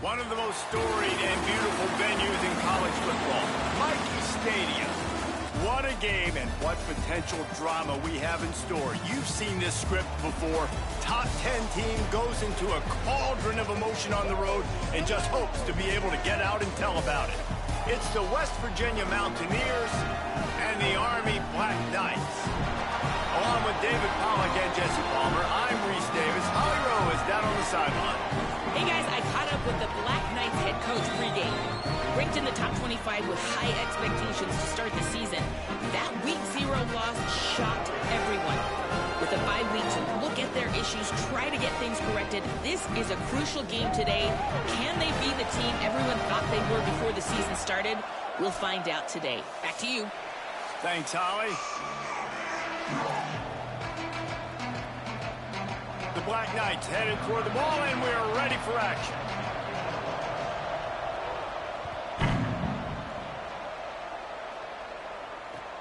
One of the most storied and beautiful venues in college football, Michie Stadium. What a game and what potential drama we have in store. You've seen this script before. Top 10 team goes into a cauldron of emotion on the road and just hopes to be able to get out and tell about it. It's the West Virginia Mountaineers and the Army Black Knights. Along with David Pollack and Jesse Palmer, I'm Reese Davis. Holly Rowe is down on the sideline. Hey guys, I caught up with the Black Knights head coach pregame. Ranked in the top 25 with high expectations to start the season, that Week 0 loss shocked everyone. With a bye week to look at their issues, try to get things corrected, this is a crucial game today. Can they be the team everyone thought they were before the season started? We'll find out today. Back to you. Thanks, Holly. The Black Knights headed toward the ball, and we're ready for action.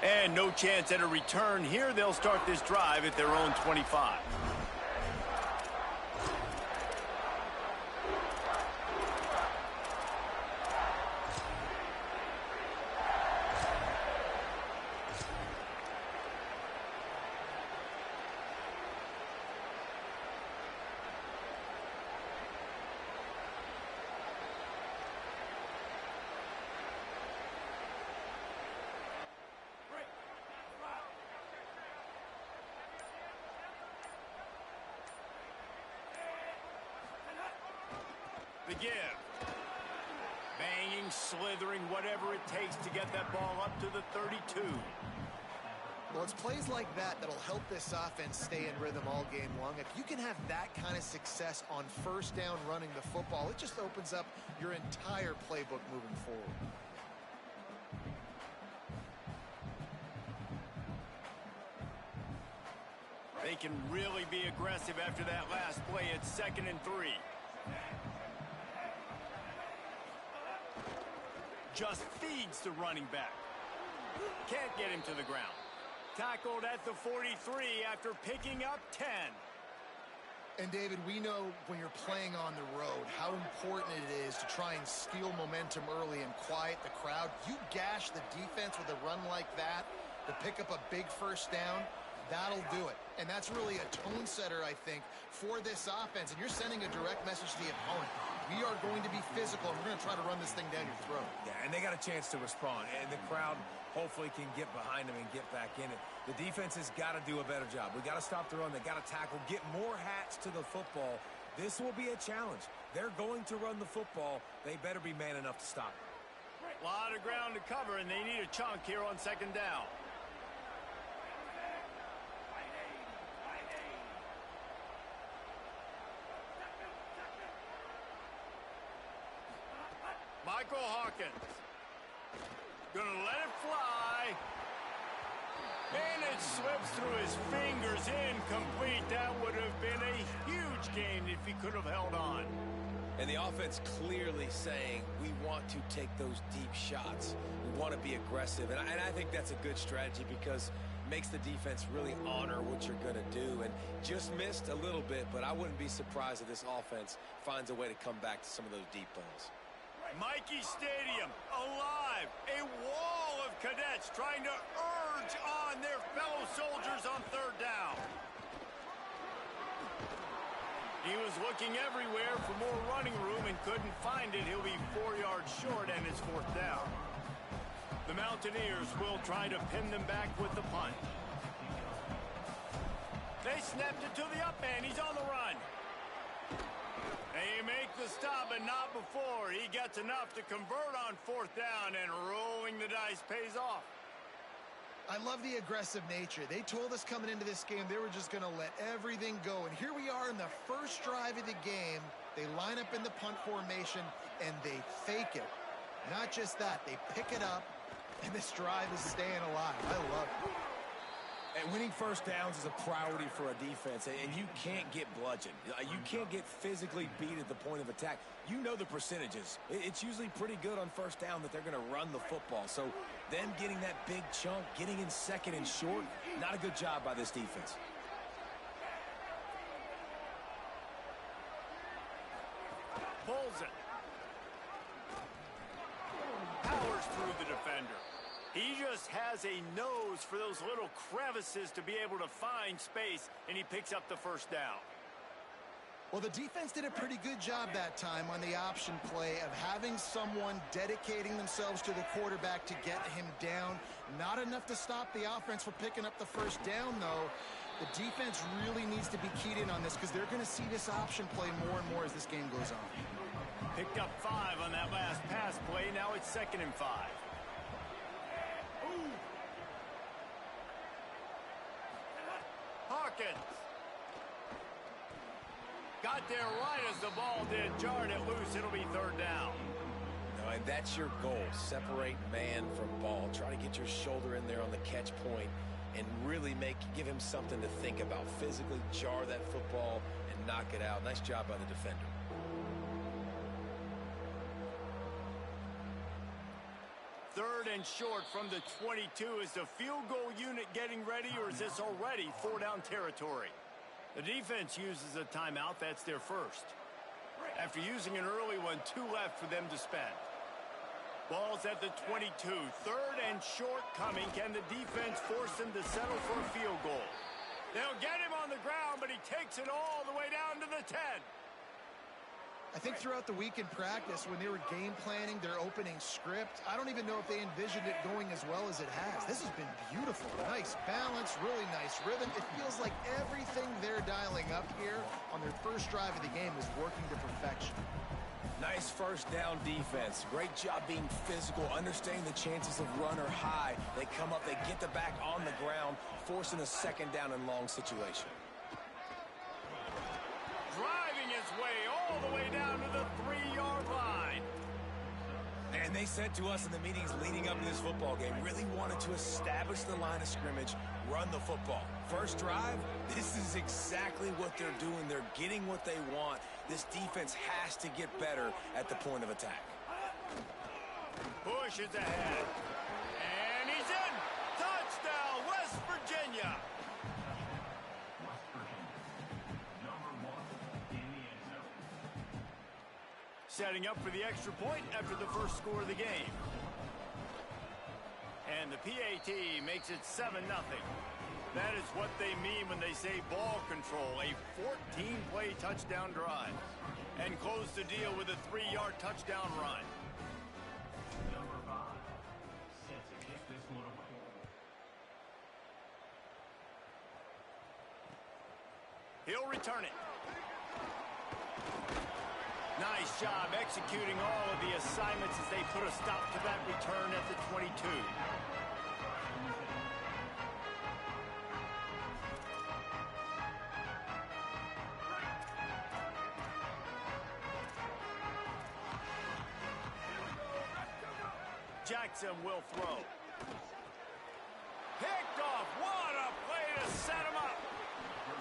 And no chance at a return here. They'll start this drive at their own 25. The give. Banging, slithering, whatever it takes to get that ball up to the 32. Well, it's plays like that that'll help this offense stay in rhythm all game long. If you can have that kind of success on first down running the football, it just opens up your entire playbook moving forward. They can really be aggressive after that last play. It's 2nd and 3. Just feeds the running back. Can't get him to the ground. Tackled at the 43 after picking up 10. And David, we know when you're playing on the road how important it is to try and steal momentum early and quiet the crowd. You gash the defense with a run like that to pick up a big first down, that'll do it. And that's really a tone setter, I think, for this offense. And you're sending a direct message to the opponent. We are going to be physical, and we're going to try to run this thing down your throat. Yeah, and they got a chance to respond, and the crowd hopefully can get behind them and get back in it. The defense has got to do a better job. We got to stop the run. They got to tackle, get more hats to the football. This will be a challenge. They're going to run the football. They better be man enough to stop it. A lot of ground to cover, and they need a chunk here on 2nd down. Michael Hawkins. Gonna let it fly. And it slips through his fingers, incomplete. That would have been a huge gain if he could have held on. And the offense clearly saying we want to take those deep shots. We want to be aggressive. And I think that's a good strategy because it makes the defense really honor what you're going to do. And just missed a little bit, but I wouldn't be surprised if this offense finds a way to come back to some of those deep balls. Michie Stadium, alive. A wall of cadets trying to urge on their fellow soldiers on 3rd down. He was looking everywhere for more running room and couldn't find it. He'll be 4 yards short, and it's 4th down. The Mountaineers will try to pin them back with the punt. They snapped it to the up man. He's on the run. They make the stop, but not before. He gets enough to convert on 4th down, and rolling the dice pays off. I love the aggressive nature. They told us coming into this game they were just going to let everything go. And here we are in the first drive of the game. They line up in the punt formation, and they fake it. Not just that, they pick it up, and this drive is staying alive. I love it. And winning first downs is a priority for a defense, and you can't get bludgeoned. You can't get physically beat at the point of attack. You know the percentages. It's usually pretty good on first down that they're going to run the football. So them getting that big chunk, getting in 2nd and short, not a good job by this defense. Pulls it. powers through the defender. He just has a nose for those little crevices to be able to find space, and he picks up the first down. Well, the defense did a pretty good job that time on the option play of having someone dedicating themselves to the quarterback to get him down. Not enough to stop the offense from picking up the first down, though. The defense really needs to be keyed in on this because they're going to see this option play more and more as this game goes on. Picked up 5 on that last pass play. Now it's 2nd and 5. Hawkins. Got there right as the ball did. Jarred it loose. It'll be 3rd down. No, and that's your goal. Separate man from ball. Try to get your shoulder in there on the catch point and really give him something to think about. Physically jar that football and knock it out. Nice job by the defender. Third and short from the 22. Is the field goal unit getting ready, or is this already 4-down territory? The defense uses a timeout. That's their first. After using an early one, 2 left for them to spend. Ball's at the 22. 3rd and short coming. Can the defense force them to settle for a field goal? They'll get him on the ground, but he takes it all the way down to the 10. I think throughout the week in practice, when they were game planning their opening script, I don't even know if they envisioned it going as well as it has. This has been beautiful. Nice balance, really nice rhythm. It feels like everything they're dialing up here on their first drive of the game is working to perfection. Nice first down defense. Great job being physical, understanding the chances of run are high. They come up, they get the back on the ground, forcing a 2nd down and long situation. Driving his way all the way down to the 3-yard line. And they said to us in the meetings leading up to this football game, really wanted to establish the line of scrimmage, run the football. First drive, this is exactly what they're doing. They're getting what they want. This defense has to get better at the point of attack. Bush is ahead. And he's in. Touchdown, West Virginia. Setting up for the extra point after the first score of the game. And the PAT makes it 7-0. That is what they mean when they say ball control. A 14-play touchdown drive. And close the deal with a 3-yard touchdown run. Number 5, set to kick this one away. He'll return it. Nice job executing all of the assignments as they put a stop to that return at the 22. Jackson will throw. Picked off. What a play to set him up.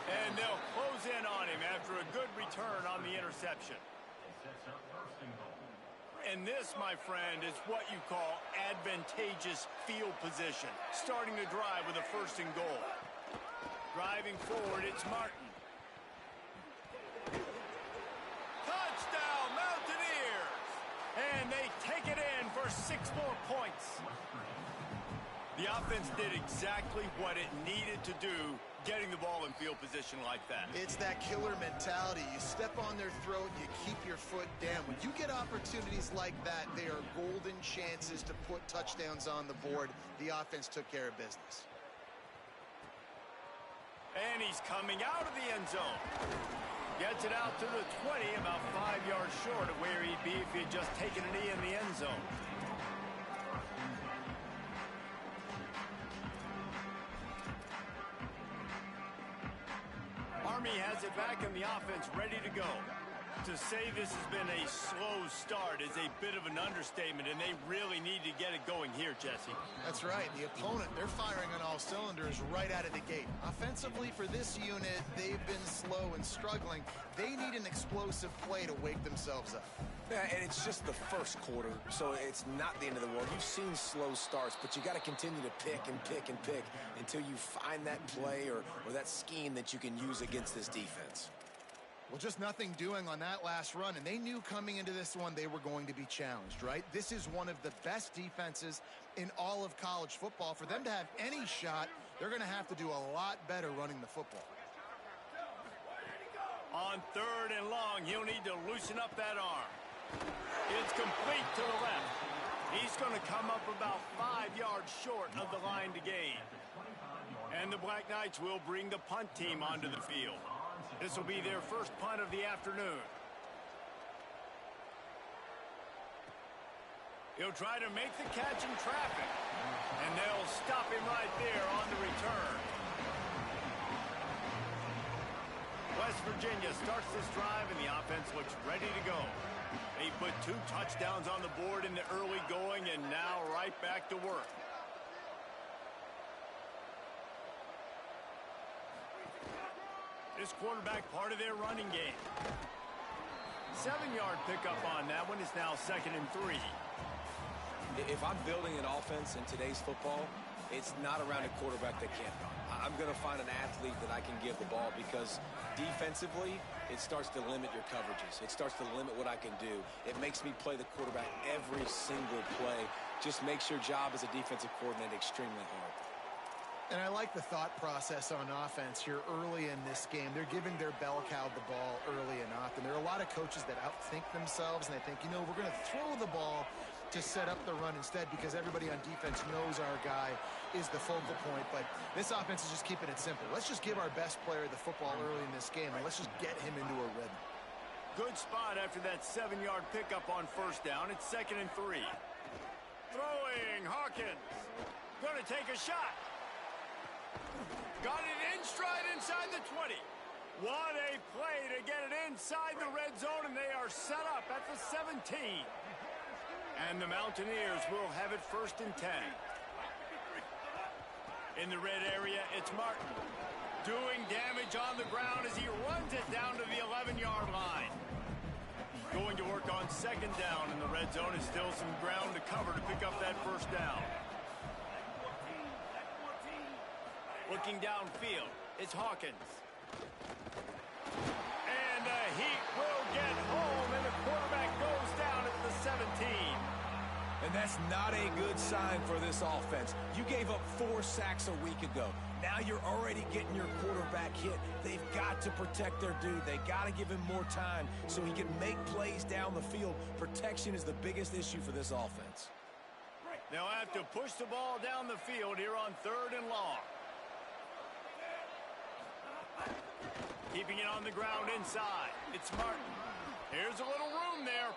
And they'll close in on him after a good return on the interception. And this, my friend, is what you call advantageous field position. Starting to drive with a 1st and goal. Driving forward, it's Martin. Touchdown, Mountaineers! And they take it in for 6 more points. The offense did exactly what it needed to do, getting the ball in field position like that. It's that killer mentality. You step on their throat, you keep your foot down. When you get opportunities like that, they are golden chances to put touchdowns on the board. The offense took care of business. And he's coming out of the end zone. Gets it out to the 20, about 5 yards short of where he'd be if he had just taken a knee in the end zone. Army has it back in the offense, ready to go. To say this has been a slow start is a bit of an understatement, and they really need to get it going here, Jesse. That's right. The opponent, they're firing on all cylinders right out of the gate. Offensively, for this unit, they've been slow and struggling. They need an explosive play to wake themselves up. Yeah, and it's just the first quarter, so it's not the end of the world. You've seen slow starts, but you got to continue to pick and pick and pick until you find that play or that scheme that you can use against this defense. Well, just nothing doing on that last run, and they knew coming into this one they were going to be challenged, right? This is one of the best defenses in all of college football. For them to have any shot, they're going to have to do a lot better running the football. On 3rd and long, he'll need to loosen up that arm. It's complete to the left. He's going to come up about 5 yards short of the line to gain. And the Black Knights will bring the punt team onto the field. This will be their first punt of the afternoon. He'll try to make the catch in traffic. And they'll stop him right there on the return. West Virginia starts this drive, and the offense looks ready to go. They put 2 touchdowns on the board in the early going, and now right back to work. This quarterback part of their running game. 7-yard pickup on that one. Is now 2nd and 3. If I'm building an offense in today's football, it's not around a quarterback that can't run. I'm going to find an athlete that I can give the ball, because defensively, it starts to limit your coverages. It starts to limit what I can do. It makes me play the quarterback every single play. Just makes your job as a defensive coordinator extremely hard. And I like the thought process on offense here early in this game. They're giving their bell cow the ball early and often. There are a lot of coaches that outthink themselves, and they think, you know, we're going to throw the ball to set up the run instead, because everybody on defense knows our guy is the focal point. But this offense is just keeping it simple. Let's just give our best player the football early in this game, and let's just get him into a rhythm. Good spot after that 7-yard pickup on 1st down. It's 2nd and 3. Throwing, Hawkins. Going to take a shot. Got it in stride inside the 20. What a play to get it inside the red zone, and they are set up at the 17. And the Mountaineers will have it 1st and 10. In the red area, it's Martin. Doing damage on the ground as he runs it down to the 11-yard line. Going to work on 2nd down in the red zone. Is still some ground to cover to pick up that 1st down. Looking downfield, it's Hawkins. And the Heat will get home, and the quarterback goes down at the 17. And that's not a good sign for this offense. You gave up 4 sacks a week ago. Now you're already getting your quarterback hit. They've got to protect their dude. They got to give him more time so he can make plays down the field. Protection is the biggest issue for this offense. They'll have to push the ball down the field here on 3rd and long. Keeping it on the ground inside. It's Martin. Here's a little room there.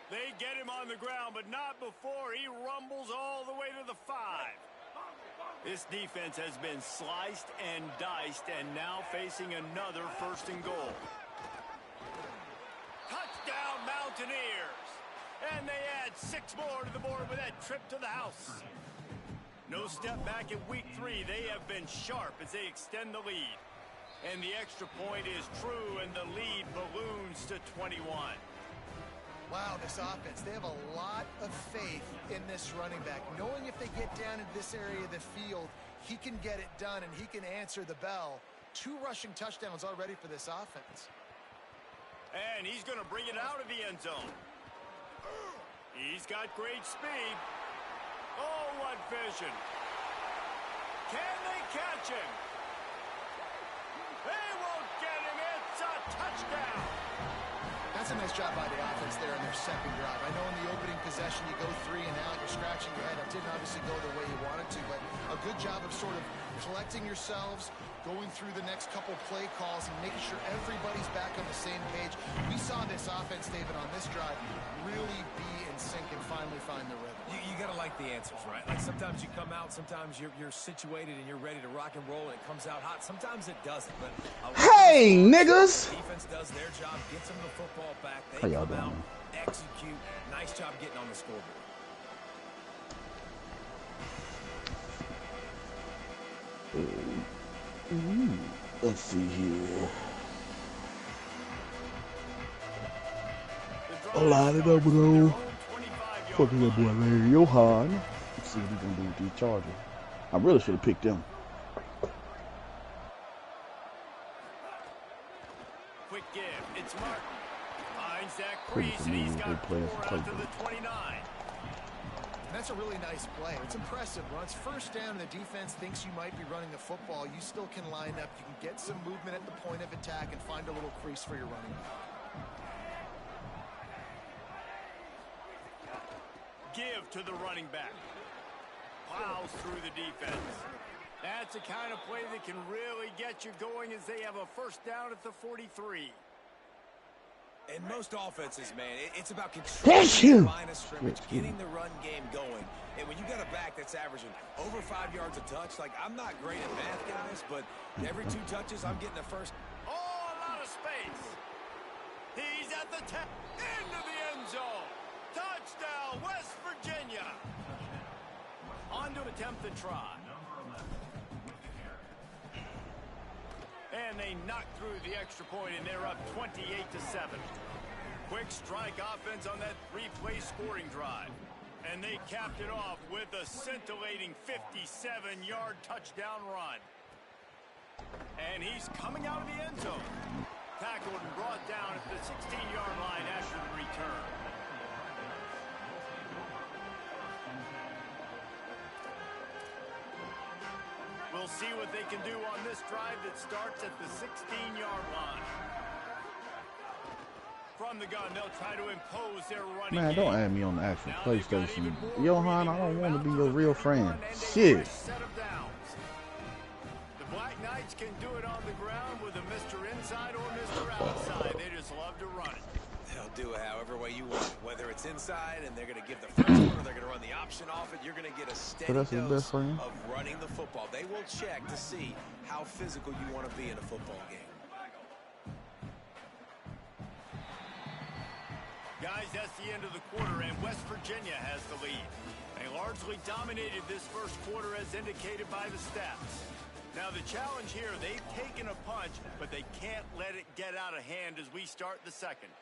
They get him on the ground, but not before he rumbles all the way to the 5. This defense has been sliced and diced, and now facing another 1st and goal. Touchdown, Mountaineers! And they add 6 more to the board with that trip to the house. No step back in week 3. They have been sharp as they extend the lead. And the extra point is true, and the lead balloons to 21. Wow, this offense, they have a lot of faith in this running back, knowing if they get down into this area of the field, he can get it done and he can answer the bell. 2 rushing touchdowns already for this offense. And he's going to bring it out of the end zone. He's got great speed. Oh, what vision. Can they catch him? They won't get him. It's a touchdown. That's a nice job by the offense there in their 2nd drive. I know in the opening possession you go 3 and out, you're scratching your head. It didn't obviously go the way you wanted to, but a good job of sort of collecting yourselves, going through the next couple play calls and making sure everybody's back on the same page. We saw this offense, David, on this drive really be in sync and finally find the rhythm. You got to like the answers, right? Like sometimes you come out, sometimes you're situated and you're ready to rock and roll and it comes out hot. Sometimes it doesn't. But hey, niggas! Defense does their job, gets them the football back. They How y'all come out, doing? execute. Nice job getting on the scoreboard. Let's see here. Line it up, bro. Fucking that boy Larry Johan. Let's see what he's gonna do with these Chargers. I really should have picked them. Quick give. pretty crease, and he's familiar with got players 4 who out play to the good. 29. That's a really nice play. It's impressive. When it's first down and the defense thinks you might be running the football, you still can line up. You can get some movement at the point of attack and find a little crease for your running back. Give to the running back. Plows through the defense. That's the kind of play that can really get you going as they have a first down at the 43. And most offenses, man, it's about That's controlling you. the line of scrimmage, getting the run game going. And when you got a back that's averaging over 5 yards a touch, like, I'm not great at math, guys, but every 2 touches, I'm getting the first. Oh, a lot of space. He's at the 10. Into the end zone. Touchdown, West Virginia. On to attempt the try. And they knock through the extra point, and they're up 28-7. Quick strike offense on that 3-play scoring drive. And they capped it off with a scintillating 57-yard touchdown run. And he's coming out of the end zone. Tackled and brought down at the 16-yard line after the return. We'll see what they can do on this drive that starts at the 16-yard line. From the gun, they'll try to impose their running Man, game. don't add me on the actual Now PlayStation. they've got even more Johan, I don't want to be your real friend. Shit. Set of downs. The Black Knights can do it on the ground with a Mr. Inside or Mr. Outside. They just love to run it. They'll do it however way you want. Whether it's inside and they're going to give the first one or they're going to run the option off it, you're going to get a steady that's his dose best friend? of running the football. They will check to see how physical you want to be in a football game. Guys, that's the end of the quarter, and West Virginia has the lead. They largely dominated this first quarter as indicated by the stats. Now the challenge here, they've taken a punch, but they can't let it get out of hand as we start the second.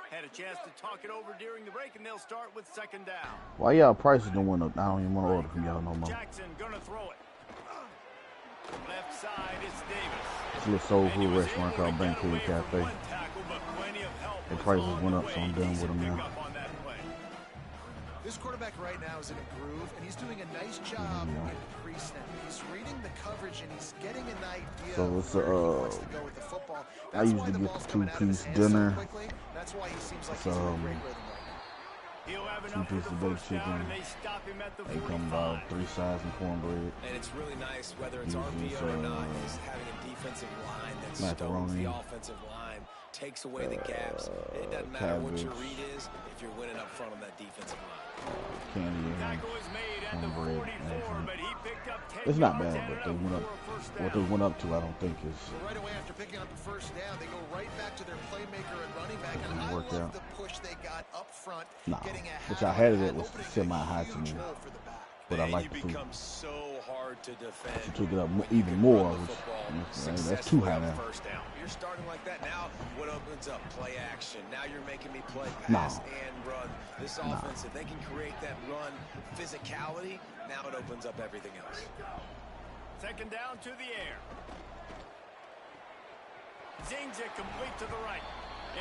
Had a chance to talk it over during the break, and they'll start with second down. Why y'all prices don't went up? I don't even want to order from y'all no more. Jackson gonna throw it. Left side, it's Davis. It's a little soul food restaurant called Banquet Cafe. The prices went up, so I'm done with them now. This quarterback right now is in a groove, and he's doing a nice job in the crease now. He's reading the coverage, and he's getting an idea So it's of where he wants to go with the football. I That's usually why the get ball's the coming out of his 2-piece hands so dinner. quickly. That's why he seems like It's, he's in a great rhythm right now. He'll have enough 2 for pieces the of baked first down, chicken. and they stop him at the They come 45. about 3 sides and cornbread. And it's really nice, whether it's Usually RPO or not, is having a defensive line that stones macaroni, the offensive line, takes away the gaps. It doesn't matter what your read is if you're winning up front on that defensive line. Candy and Tackle is made at the cornbread. 44, but he picked up 10 It's not yards bad, but and they went up. for a first What down. they went up to, I don't think is. So right away after picking up the first down, they go right back to their playmaker and running back. And I Worked love out. the push they got up front, Nah, getting a which hat I had on it that, at was opening a semi-high to huge me. hole for the back. But I Man, like you the food. become so hard to defend. She took it up when even you can more, run the which football that's too high successfully on now. first down. You're starting like that. Now what opens up? Play action. Now you're making me play Nah. pass and run. This offense, if they can create that run physicality, now it opens up everything else. Second down to the air. Zings it complete to the right.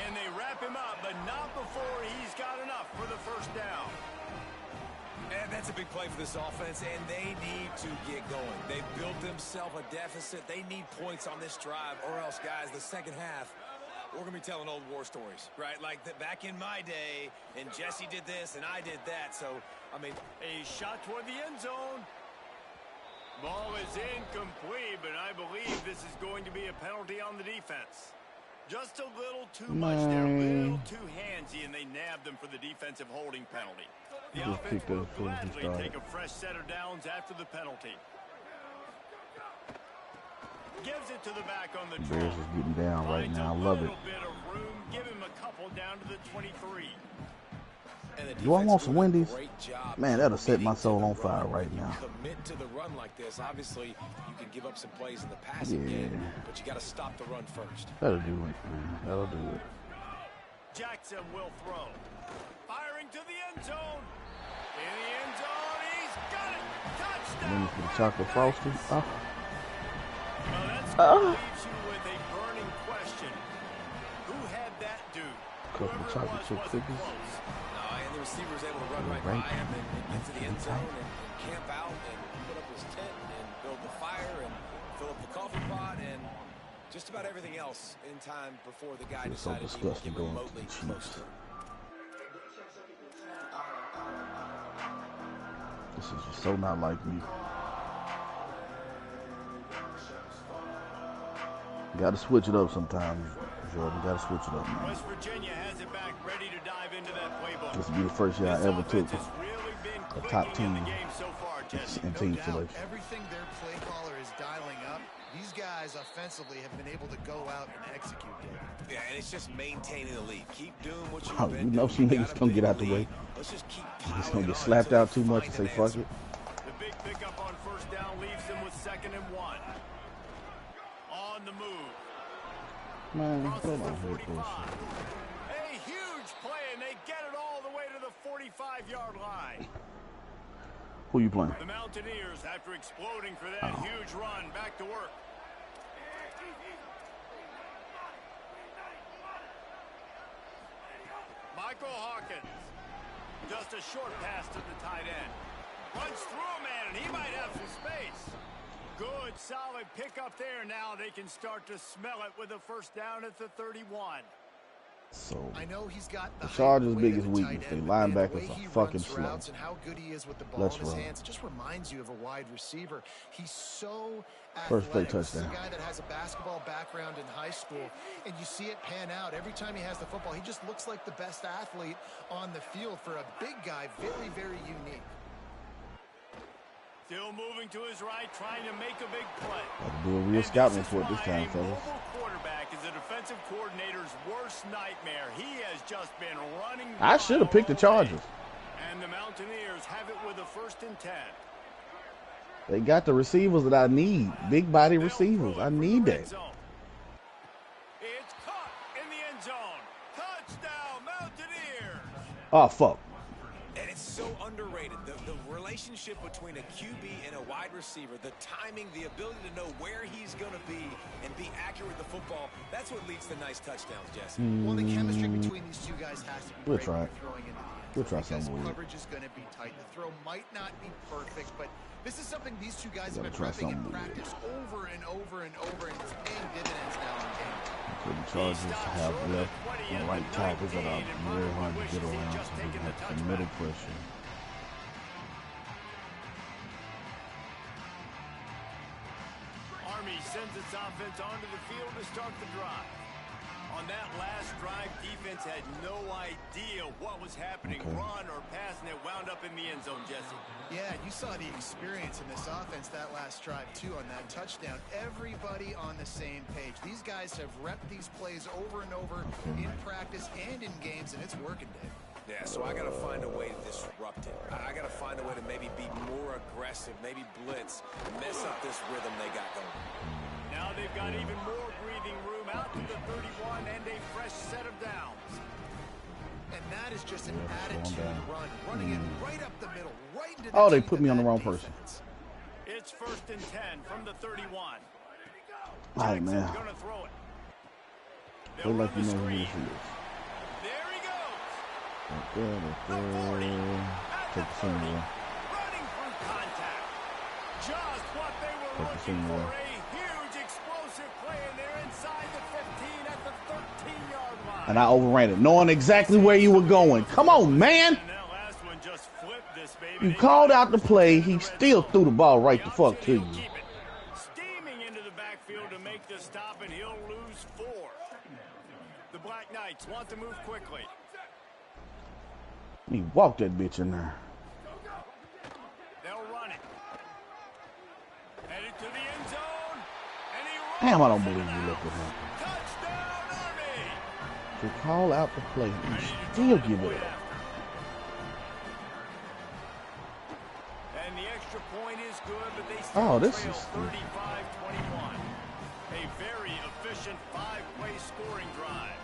And they wrap him up, but not before he's got enough for the first down. And that's a big play for this offense, and they need to get going. They've built themselves a deficit. They need points on this drive, or else, guys, the second half, we're going to be telling old war stories, right? Like back in my day, and Jesse did this, and I did that. So, I mean, A shot toward the end zone. Ball is incomplete, but I believe this is going to be a penalty on the defense. Just a little too much there, a little too handsy, and they nabbed them for the defensive holding penalty. The Just offense kicked it will as soon as he gladly started. take a fresh set of downs after the penalty. Gives it to the back on the draw. Bears is getting down right Finds now. I a love it. little bit of room. Give him a couple down to the 23. and the Do I defense want some doing a Wendy's? great job Man, that'll set my committing to soul the on fire run. right When you now. commit to the run like this, obviously you can give up some plays in the passing Yeah. game, but you got to stop the run first. That'll do it, man. That'll do it. Jackson will throw. Firing to the end zone. In the end zone, he's got it. Touchdown. Wendy's for the chocolate frosty. Oh. Well, that's leaves you with Couple of chocolate chip cookies. And the receiver was able to run right by him and get to the end zone and camp out and put up his tent and build the fire and fill up the coffee pot and just about everything else in time before the guy decided he would get remotely close to him. This is just so not like me. Got to switch it up sometimes, Jordan. Got to switch it up, man. West Virginia has it back, ready to dive into that playbook. This will be the first year I ever took a top team in team selection. Everything their play caller is dialing up, these guys offensively have been able to go out and execute it. Yeah, and it's just maintaining the lead. Keep doing what you've You been know doing. some niggas gonna get out the way. Let's just keep He's gonna get slapped out too much and say fuck it. The big pickup on first down leaves them with 2nd and 1. On the move. Man, Crosses come the on here, 45. bullshit. A huge play, and they get it all the way to the 45-yard line. Who you playing? The Mountaineers, after exploding for that huge run, back to work. Michael Hawkins. Just a short pass to the tight end. Runs through a man, and he might have some space. Good, solid pickup there. Now they can start to smell it with a first down at the 31. So I know he's got the Chargers' biggest the weakness, tight they end, but man, the linebackers way are he fucking runs slow. routes and how good he is with the ball Let's in his run. hands, it just reminds you of a wide receiver. He's so First play athletic. This is touchdown. a guy that has a basketball background in high school, and you see it pan out every time he has the football. He just looks like the best athlete on the field for a big guy. Very, very unique. Still moving to his right, trying to make a big play. I'll do a real scouting report this time, A fellas. mobile quarterback is a defensive coordinator's worst nightmare. He has just been running. I should have picked the Chargers. And the Mountaineers have it with a 1st and 10. They got the receivers that I need. Big body They'll receivers. throw it I from the need red that. zone. It's caught in the end zone. Touchdown, Mountaineers. Oh, fuck. And it's so underrated. The relationship between a QB and a wide receiver, the timing, the ability to know where he's going to be and be accurate with the football, that's what leads to nice touchdowns, Jesse. Well, the chemistry between these two guys has to be We'll great try when it. you're throwing into the end We'll zone, try because something weird. coverage is going to be tight. The throw might not be perfect, but this is something these two guys have Gotta been try repping in something weird. practice over and over and over, and it's paying dividends now in the game. So the Chargers have left and right tackles that are very hard to get around, so they have some middle pressure. Army sends its offense onto the field to start the drive. On that last drive, defense had no idea what was happening. Okay. Run or pass, and it wound up in the end zone, Jesse. Yeah, you saw the experience in this offense that last drive, too, on that touchdown. Everybody on the same page. These guys have repped these plays over and over in practice and in games, and it's working, Dave. Yeah, so I got to find a way to disrupt it. I got to find a way to maybe be more aggressive, maybe blitz, mess up this rhythm they got going. Now they've got even more breathing room out to the 31 and a fresh set of downs. And that is just an attitude run, running it right up the middle, right into the Oh, they teeth put of me on the that wrong defense. It's 1st and 10 from the 31. All right, man. Jackson's gonna throw it. They They'll like run you the know who screen. this is. There he goes. Right there, right there. At Take the the 30. senior. Running through contact. Just what they were Take the looking senior. for. A huge explosive play, and they're inside the 15 at the 13-yard line. And I overran it, knowing exactly where you were going. Come on, man. And that last one just flipped this baby. You called out the play. He still threw the ball right the fuck to you. Keep it. Steaming into the backfield to make the stop, and he'll lose 4. The Black Knights want to move quickly. He walked that bitch in there. They'll run it. Headed to the end zone. And he runs. Damn, I don't believe it you out. let that happen. Touchdown, Army. To call out the play, you still give it up. And the extra point is good, but they still Oh, this trail is stupid. 35-21. A very efficient 5-play scoring drive.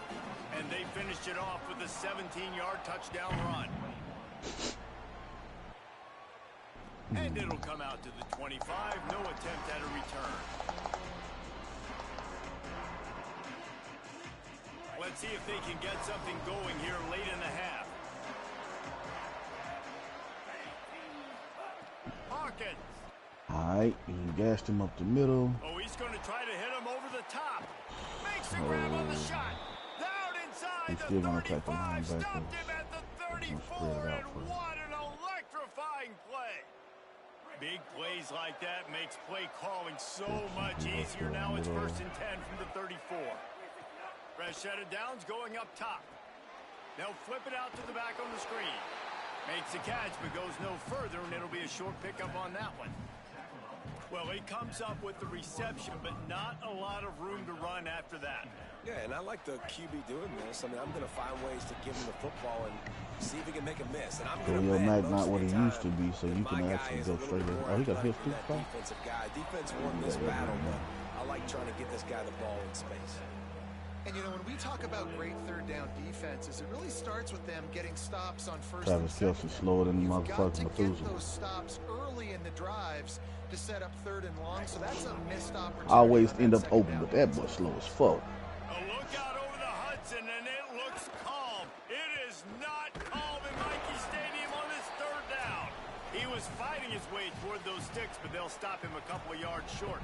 And they finished it off with a 17-yard touchdown run. And it'll come out to the 25. No attempt at a return. Let's Let's see if they can get something going here late in the half. Hawkins. All right, he gassed him up the middle. Oh, he's going to try to hit him over the top. Makes the grab on the shot. Down inside He's the still gonna attack the 35. linebacker. Stopped him at the 34. And what an electrifying play. Big plays like that makes play calling so much easier. Now it's 1st and 10 from the 34. Fresh set of downs going up top. They'll flip it out to the back on the screen. Makes the catch, but goes no further, and it'll be a short pickup on that one. Well, he comes up with the reception, but not a lot of room to run after that. Yeah, and I like the QB doing this. I mean, I'm going to find ways to give him the football and see if he can make a miss. And I'm going to Mack not what he used to be, so you can actually go straight in. Oh, he got hit too far. Defensive guy. Defense won this battle, but I like trying to get this guy the ball in space. And, you know, when we talk about great third down defenses, it really starts with them getting stops on first Travis and Kelce second. slower than You've got to motherfucking get Methuselah. those stops early in the drives to set up 3rd and long, so that's a missed opportunity. Always on end that up second open, down. but that boy slow as fuck. A look out over the Hudson, and it looks calm. It is not calm in Mikey Stadium on this 3rd down. He was fighting his way toward those sticks, but they'll stop him a couple of yards short.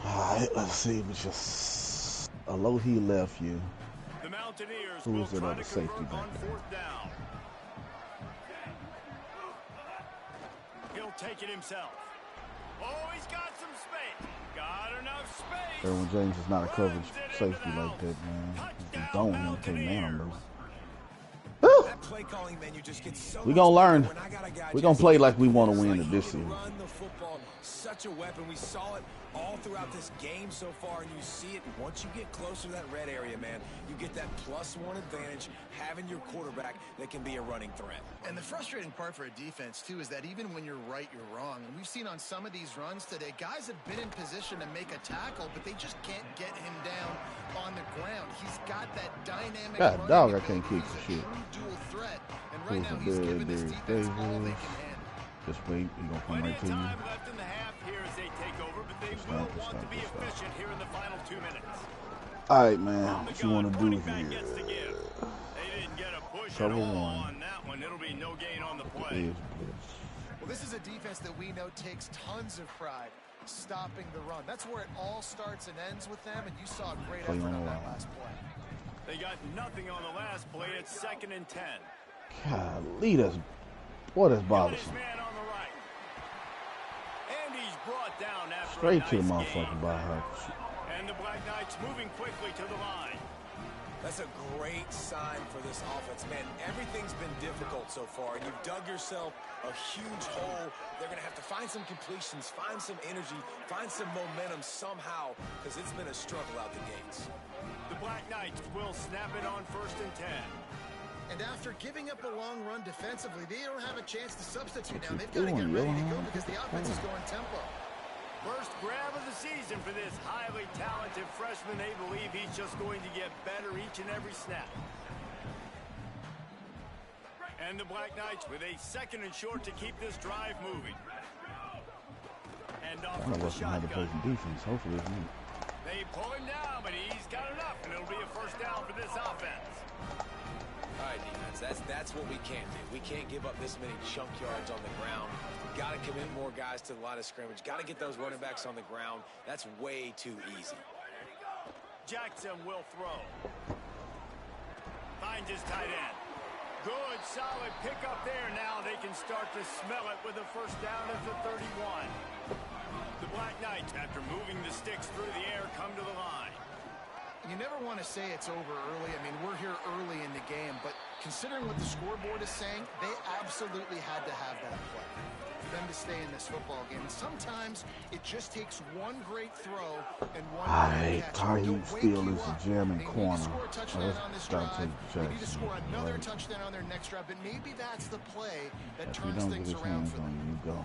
All right, let's see. It was just Alohi left you. The Mountaineers Who will was that try other to safety convert on back there? 4th down. He'll take it himself. Oh, he's got some space. Got enough space. Derwin James is not a coverage Runs it into safety the like that, house. man. Touchdown, Don't him, take man Mountaineers. on That play calling menu just gets so We much gonna better learn. when I got a guy We gonna just play like we want to win like it he this can series. Run the football, such a weapon. We saw it all throughout this game so far, and you see it once you get closer to that red area, man. You get that +1 advantage having your quarterback that can be a running threat. And the frustrating part for a defense, too, is that even when you're right, you're wrong. And we've seen on some of these runs today, guys have been in position to make a tackle, but they just can't get him down on the ground. He's got that dynamic God, running dog, I ability. can't kick He's for a shit. true dual threat. And right Who's now, a he's big giving this Darius defense all they Davis? can handle. Just wait, he gonna come Plenty right of to you. time left in the half here as they take over, but they will want to be efficient here in the final 2 minutes. All right, man. On the What you want gun, to do running back here? gets the give. They didn't get a push Cover at all one. on that one. It'll be no gain on the play. Is blitz. Well, this is a defense that we know takes tons of pride stopping the run. That's where it all starts and ends with them, and you saw a great Play effort on on the that line. last play. They got nothing on the last play. It's 2nd and 10. Golly, that's boy, that's Got his bothersome. man on the right. And he's brought down after Straight a to the nice motherfucking gain. by her. And the Black Knights moving quickly to the line. That's a great sign for this offense, man. Everything's been difficult so far, and you've dug yourself a huge hole. They're going to have to find some completions, find some energy, find some momentum somehow, because it's been a struggle out the gates. The Black Knights will snap it on 1st and 10. And after giving up a long run defensively, they don't have a chance to substitute now. They've you got to get doing, ready to Johan? go because the offense is going tempo. First grab of the season for this highly talented freshman. They believe he's just going to get better each and every snap. And the Black Knights with a 2nd and short to keep this drive moving. And off I from know the what's how to play shotgun. some defense. Hopefully, it's me. They pull him down, but he's got enough, and it'll be a 1st down for this offense. All right, defense, that's what we can't do. We can't give up this many chunk yards on the ground. Got to commit more guys to the line of scrimmage. Got to get those running backs on the ground. That's way too easy. Jackson will throw. Finds his tight end. Good, solid pickup there. Now they can start to smell it with a 1st down at the 31. The Black Knights, after moving the sticks through the air, come to the line. You never want to say it's over early. I mean, we're here early in the game, but considering what the scoreboard is saying, they absolutely had to have that play for them to stay in this football game. And sometimes it just takes one great throw and one great catch. Tyreek They'll wake Steele you is a up. jamming They need to corner. score a touchdown That's on this Dante drive. They need to Jackson, score another right? touchdown on their next drive, but maybe that's the play that If you turns don't get things his around hands for on them. you, you go.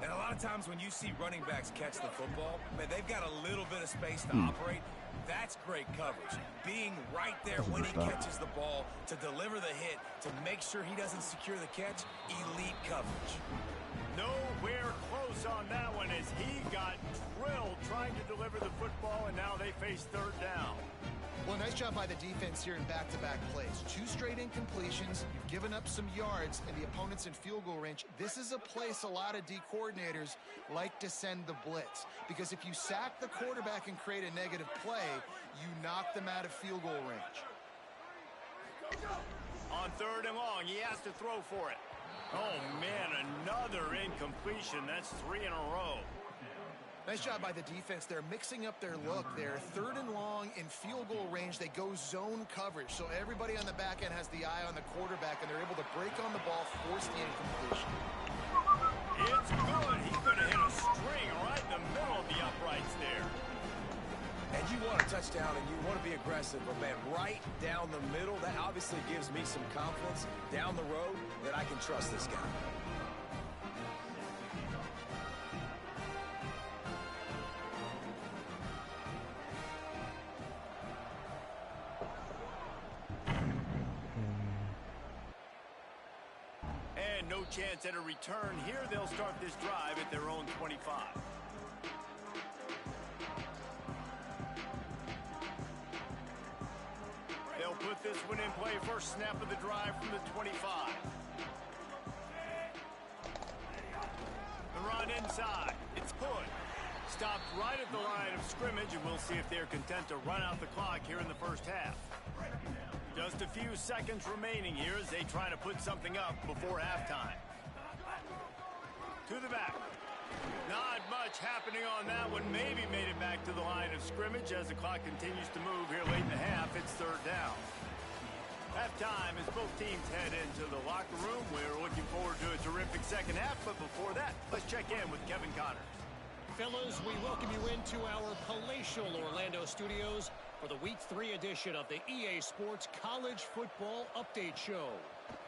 And a lot of times when you see running backs catch the football, man, they've got a little bit of space to operate. That's great coverage. Being right there That's a when good he stop. catches the ball, to deliver the hit, to make sure he doesn't secure the catch, elite coverage. Nowhere close on that one as he got drilled deliver the football, and now they face third down. Well, nice job by the defense here in back-to-back plays. 2 straight incompletions. You've given up some yards, and the opponent's in field goal range. This is a place a lot of D coordinators like to send the blitz, because if you sack the quarterback and create a negative play, you knock them out of field goal range. On third and long, he has to throw for it. Oh, man, another incompletion. That's 3 in a row. Nice job by the defense. They're mixing up their look there. Third and long in field goal range. They go zone coverage. So everybody on the back end has the eye on the quarterback, and they're able to break on the ball, force the incompletion. It's good. He's going to hit a string right in the middle of the uprights there. And you want a touchdown, and you want to be aggressive, but, man, right down the middle, that obviously gives me some confidence down the road that I can trust this guy. And no chance at a return here. They'll start this drive at their own 25. They'll put this one in play. First snap of the drive from the 25. The run inside. It's Hood. Stopped right at the line of scrimmage, and we'll see if they're content to run out the clock here in the first half. Just a few seconds remaining here as they try to put something up before halftime. To the back. Not much happening on that one. Maybe made it back to the line of scrimmage as the clock continues to move here late in the half. It's third down. Halftime as both teams head into the locker room. We're looking forward to a terrific second half, but before that, let's check in with Kevin Connors. Fellas, we welcome you into our palatial Orlando studios for the Week 3 edition of the EA Sports College Football Update Show.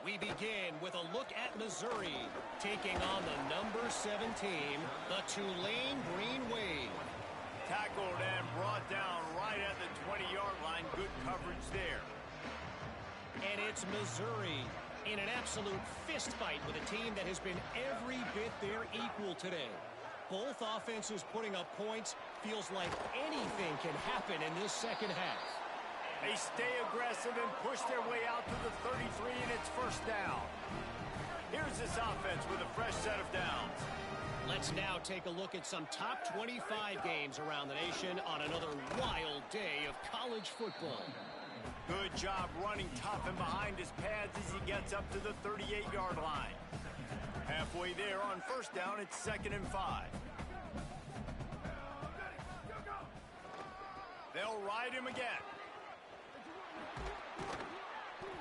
We begin with a look at Missouri taking on the number 7 team, the Tulane Green Wave. Tackled and brought down right at the 20-yard line. Good coverage there. And it's Missouri in an absolute fist fight with a team that has been every bit their equal today. Both offenses putting up points. Feels like anything can happen in this second half. They stay aggressive and push their way out to the 33, and it's first down. Here's this offense with a fresh set of downs. Let's now take a look at some top 25 games around the nation on another wild day of college football. Good job running tough and behind his pads as he gets up to the 38-yard line. Halfway there on first down, it's 2nd and 5. They'll ride him again.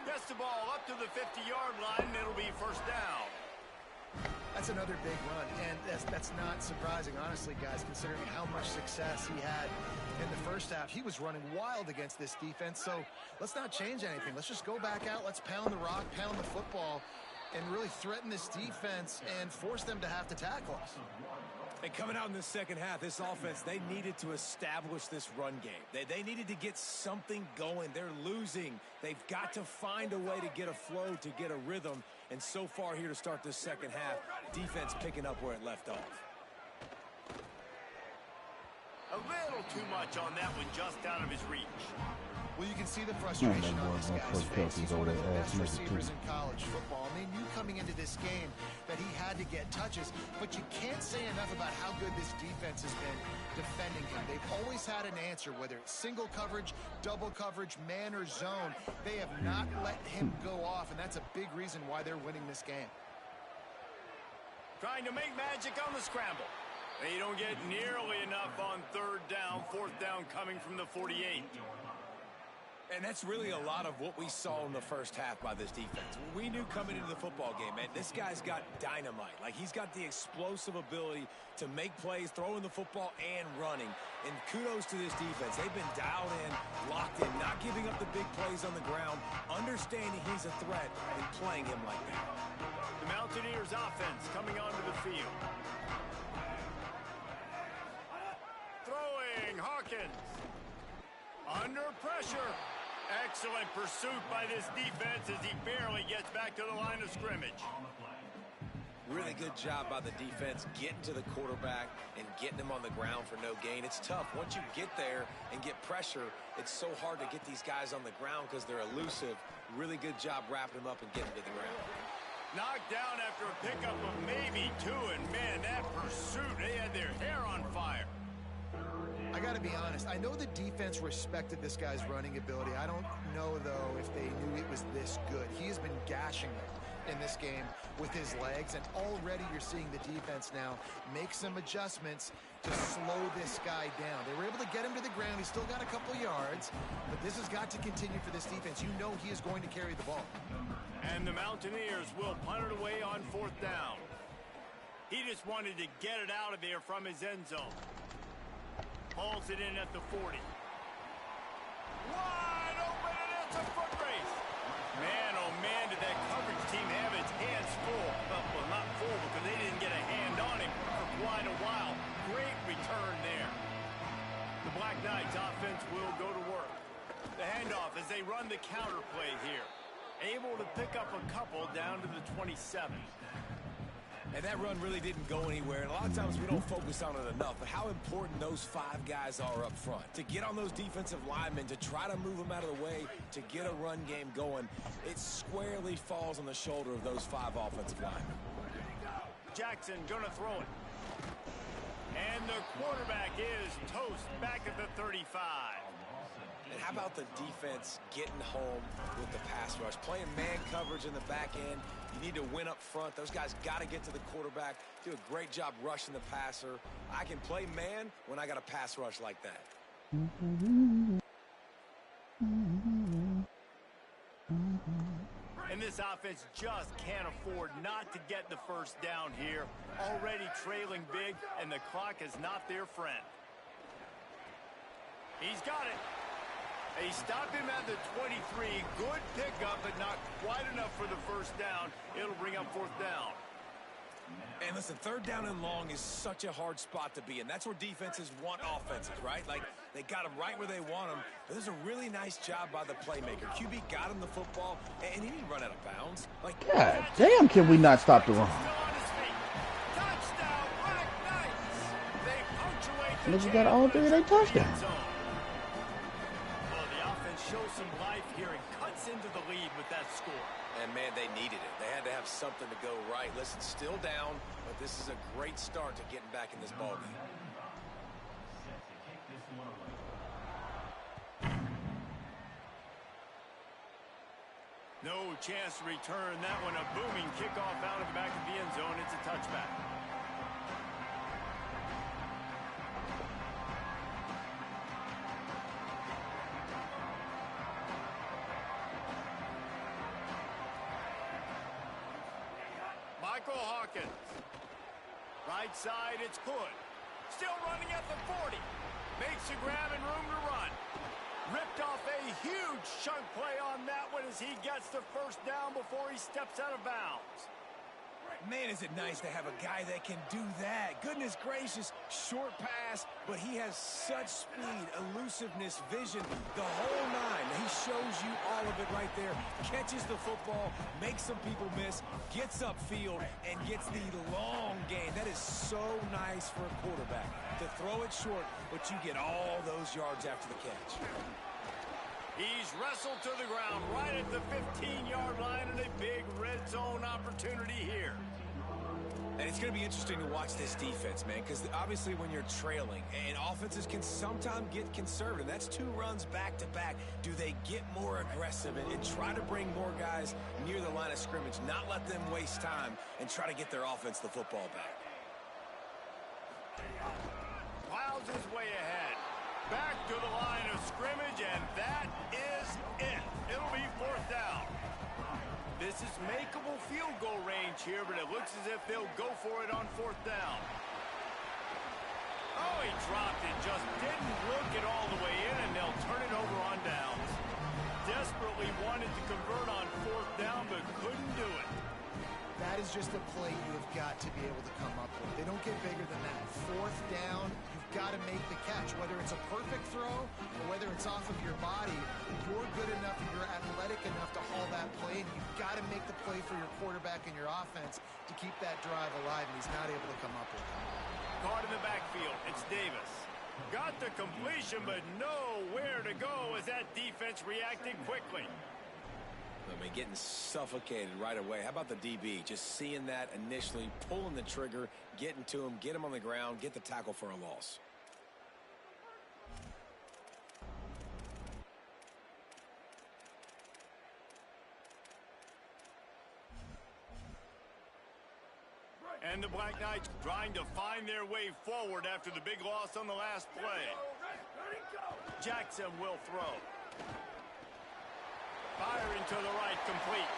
Gets the ball up to the 50-yard line, and it'll be first down. That's another big run, and that's not surprising, honestly, guys, considering how much success he had in the first half. He was running wild against this defense, so let's not change anything. Let's just go back out, let's pound the rock, pound the football, and really threaten this defense and force them to have to tackle us. And coming out in the second half, this offense, they needed to establish this run game. They needed to get something going. They're losing. They've got to find a way to get a flow, to get a rhythm. And so far here to start this second half, defense picking up where it left off. A little too much on that one, just out of his reach. Well, you can see the frustration on this guy's face. He's one of the best receivers in college football, and they knew coming into this game that he had to get touches, but you can't say enough about how good this defense has been defending him. They've always had an answer, whether it's single coverage, double coverage, man or zone. They have not let him go off, and that's a big reason why they're winning this game. Trying to make magic on the scramble. They don't get nearly enough on third down. Fourth down coming from the 48. And that's really a lot of what we saw in the first half by this defense. We knew coming into the football game, man, this guy's got dynamite. Like, he's got the explosive ability to make plays, throwing the football and running. And kudos to this defense. They've been dialed in, locked in, not giving up the big plays on the ground, understanding he's a threat, and playing him like that. The Mountaineers offense coming onto the field. Throwing, Hawkins. Under pressure. Excellent pursuit by this defense as he barely gets back to the line of scrimmage. Really good job by the defense getting to the quarterback and getting him on the ground for no gain. It's tough. Once you get there and get pressure, it's so hard to get these guys on the ground because they're elusive. Really good job wrapping them up and getting to the ground. Knocked down after a pickup of maybe 2, and man, that pursuit, they had their hair on fire. I got to be honest. I know the defense respected this guy's running ability. I don't know, though, if they knew it was this good. He has been gashing them in this game with his legs, and already you're seeing the defense now make some adjustments to slow this guy down. They were able to get him to the ground. He's still got a couple yards, but this has got to continue for this defense. You know he is going to carry the ball. And the Mountaineers will punt it away on 4th down. He just wanted to get it out of there from his end zone. Hauls it in at the 40. Wide open, and it's a foot race. Man, oh man, did that coverage team have its hands full. Well, not full because they didn't get a hand on him for quite a while. Great return there. The Black Knights offense will go to work. The handoff as they run the counter play here. Able to pick up a couple down to the 27. And that run really didn't go anywhere. And a lot of times we don't focus on it enough. But how important those 5 guys are up front. To get on those defensive linemen, to try to move them out of the way, to get a run game going, it squarely falls on the shoulder of those 5 offensive linemen. Jackson gonna throw it. And the quarterback is toast back at the 35. And how about the defense getting home with the pass rush? Playing man coverage in the back end. You need to win up front. Those guys got to get to the quarterback. Do a great job rushing the passer. I can play man when I got a pass rush like that. And this offense just can't afford not to get the first down here. Already trailing big, and the clock is not their friend. He's got it. They stopped him at the 23. Good pickup, but not quite enough for the first down. It'll bring up 4th down. And listen, 3rd down and long is such a hard spot to be in. That's where defenses want offenses, right? Like, they got them right where they want them. But there's a really nice job by the playmaker. QB got him the football, and he didn't run out of bounds. Like, God damn, can we not stop the run? Touchdown, Black Knights. They punctuate the Niggas got all 3 of their touchdowns. Shows some life here and cuts into the lead with that score. and man, they needed it. They had to have something to go right. Listen, still down, but this is a great start to getting back in this ballgame. No chance to return that one. A booming kickoff out of the back of the end zone. It's a touchback. Michael Hawkins. Right side, it's Hood. Still running at the 40. Makes a grab and room to run. Ripped off a huge chunk play on that one as he gets the first down before he steps out of bounds. Man, is it nice to have a guy that can do that. Goodness gracious, short pass, but he has such speed, elusiveness, vision, the whole nine. He shows you all of it right there. Catches the football, makes some people miss, gets upfield, and gets the long gain. That is so nice for a quarterback. To throw it short, but you get all those yards after the catch. He's wrestled to the ground right at the 15-yard line, and a big red zone opportunity here. And it's going to be interesting to watch this defense, man, because obviously when you're trailing, and offenses can sometimes get conservative. That's two runs back-to-back. Do they get more aggressive and try to bring more guys near the line of scrimmage, not let them waste time, and try to get their offense the football back? Plows his way ahead. Back to the line of scrimmage, and that is it. It'll be fourth down. This is makeable field goal range here, but it looks as if they'll go for it on fourth down. Oh, he dropped it. Just didn't look it all the way in, and they'll turn it over on downs. Desperately wanted to convert on fourth down, but couldn't do it. That is just a play you have got to be able to come up with. They don't get bigger than that. Fourth down, you've got to make the catch. catch, whether it's a perfect throw or whether it's off of your body, you're good enough and you're athletic enough to haul that play, and you've got to make the play for your quarterback and your offense to keep that drive alive, and he's not able to come up with it. Caught in the backfield, it's Davis. Got the completion, but nowhere to go as that defense reacted quickly. I mean, getting suffocated right away. How about the DB? Just seeing that initially, pulling the trigger, getting to him, get him on the ground, get the tackle for a loss. And the Black Knights trying to find their way forward after the big loss on the last play. Jackson will throw. Firing to the right, complete.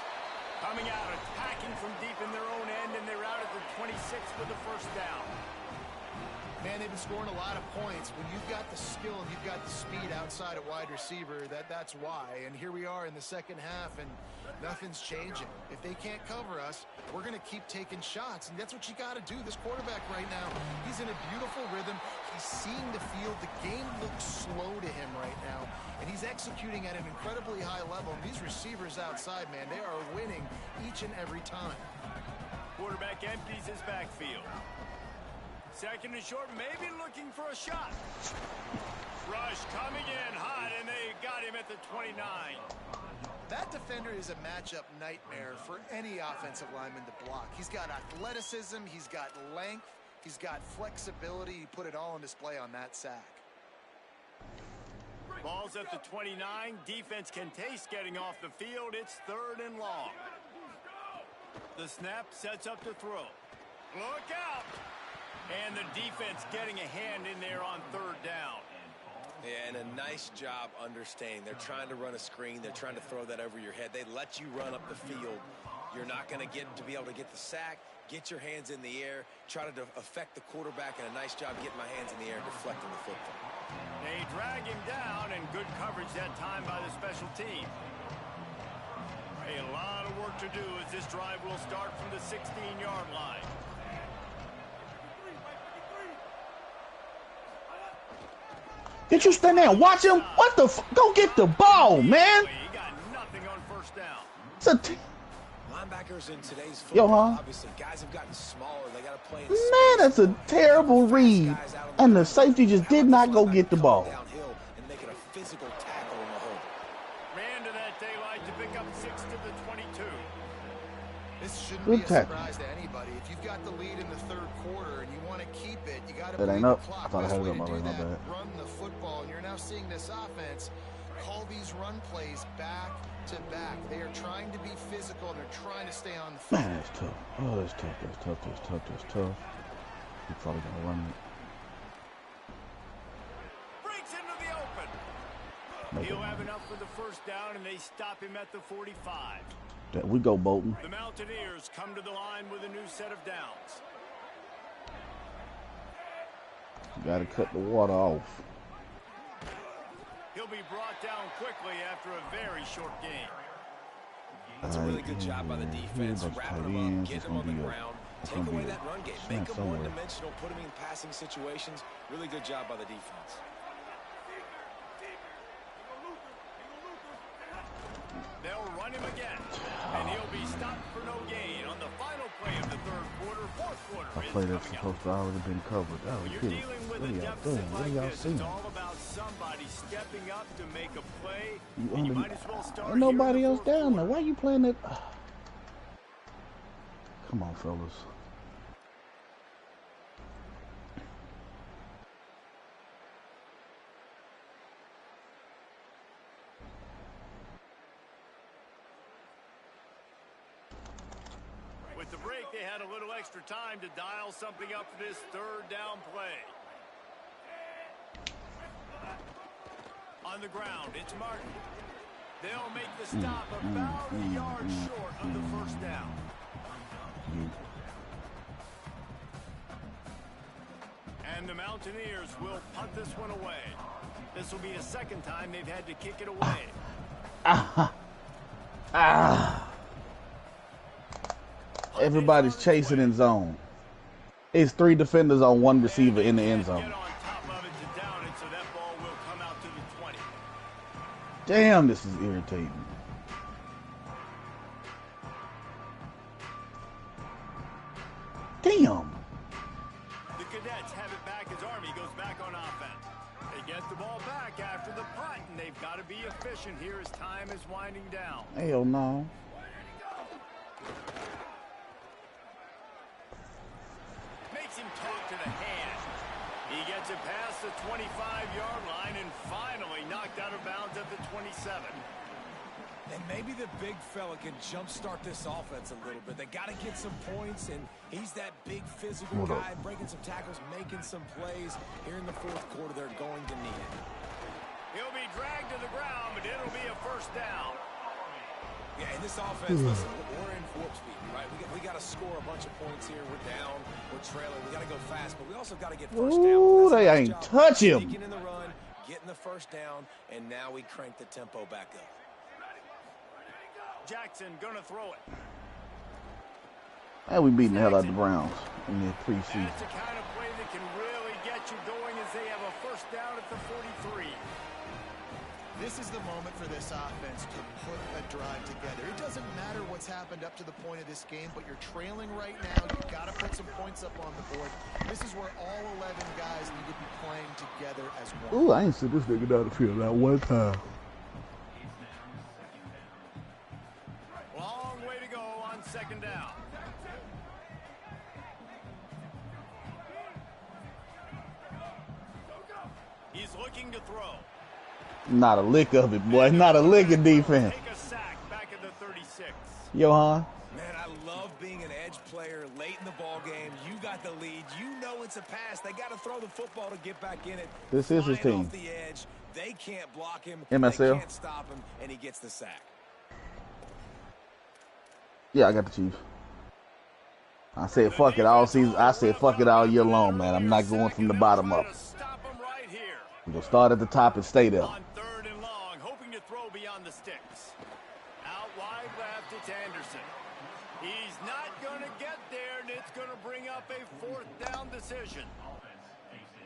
Coming out, attacking from deep in their own end, and they're out at the 26 with the first down. Man, they've been scoring a lot of points. When you've got the skill and you've got the speed outside at wide receiver, that's why. And here we are in the second half, and nothing's changing. If they can't cover us, we're going to keep taking shots, and that's what you got to do. This quarterback right now, he's in a beautiful rhythm. He's seeing the field. The game looks slow to him right now, and he's executing at an incredibly high level. And these receivers outside, man, they are winning each and every time. Quarterback empties his backfield. Second and short, maybe looking for a shot. Rush coming in hot, and they got him at the 29. That defender is a matchup nightmare for any offensive lineman to block. He's got athleticism, he's got length, he's got flexibility. He put it all on display on that sack. Ball's at the 29. Defense can taste getting off the field. It's third and long. The snap sets up to throw. Look out! And the defense getting a hand in there on third down. Yeah, and a nice job understanding. They're trying to run a screen. They're trying to throw that over your head. They let you run up the field. You're not going to be able to get the sack, get your hands in the air, try to affect the quarterback, and a nice job getting my hands in the air and deflecting the football. They drag him down, and good coverage that time by the special team. A lot of work to do as this drive will start from the 16-yard line. Did you stand there and watch him? What the f? Go get the ball, man. He got nothing on first down. It's a linebackers in today's football, obviously, guys have gotten smaller. They got to play in man, that's a terrible read. And the safety just did not go get the ball. Downhill and make it a physical tackle in the hole. Ran to that daylight to pick up 6 to the 22. This shouldn't be a surprise to anybody. If you've got the lead in the third quarter and you want to keep it, you got to play the clock. I thought I had it up my bad. Run the football, and you're now seeing this offense call these run plays back to back. They are trying to be physical, and they're trying to stay on the field. Man, that's tough. Oh, that's tough. That's tough. That's tough. That's tough. He's probably gonna run it. Breaks into the open. He'll have enough for the first down, and they stop him at the 45. There we go, Bolton. The Mountaineers come to the line with a new set of downs. Got to cut the water off. He'll be brought down quickly after a very short game. That's a really good job by the defense. Wrap him up, get him on the ground, take away that run game, make him one-dimensional, put him in passing situations. Really good job by the defense. They'll run him again, and he'll be stopped for no gain on the final play of the third quarter. Fourth quarter I play that's supposed to already been covered. Oh, you're dealing with a deficit like this. It's all about somebody stepping up to make a play. You might as well start. Ain't nobody else down there. Why are you playing that? Come on, fellas. With the break, they had a little extra time to dial something up for this third down play. On the ground, it's Martin. They'll make the stop about a yard short of the first down. And the Mountaineers will punt this one away. This will be the second time they've had to kick it away. Everybody's chasing in zone. It's 3 defenders on 1 receiver in the end zone. Get on top of it to down it Damn, this is irritating. Damn. The Cadets have it back as Army goes back on offense. They get the ball back after the punt, and they've got to be efficient here as time is winding down. Hell no. Makes him talk to the hand. He gets it past the 25-yard line and finally knocked out of bounds at the 27. And maybe the big fella can jumpstart this offense a little bit. They got to get some points, and he's that big physical guy, breaking some tackles, making some plays. Here in the fourth quarter, they're going to need it. He'll be dragged to the ground, but it'll be a first down. Yeah, and this offense, listen, we're in warp speed, right? We got to score a bunch of points here. We're down, we're trailing. We got to go fast, but we also got to get first down. Ooh, they ain't touch him. Sneaking in the run, getting the first down, and now we crank the tempo back up. Jackson gonna throw it. And we beating the hell out of the Browns in the preseason. That's the kind of play that can really get you going as they have a first down at the 43. This is the moment for this offense to put a drive together. It doesn't matter what's happened up to the point of this game, but you're trailing right now. You've got to put some points up on the board. This is where all 11 guys need to be playing together as one. Ooh, I ain't seen this nigga down the field that one time. Long way to go on second down. He's looking to throw. Not a lick of it, boy. Not a lick of defense. Take a sack back at the 36. Johan. Man, I love being an edge player late in the ball game. You got the lead. You know it's a pass. They got to throw the football to get back in it. This is his team. Off the edge. They can't block him. MSL. They can't stop him, and he gets the sack. Yeah, I got the Chiefs. I said fuck it all season. I said fuck it all year long, man. I'm not going from the bottom up. I'm gonna start at the top and stay there. On third and long, hoping to throw beyond the sticks. Out wide left, it's Anderson. He's not gonna get there, and it's gonna bring up a fourth down decision.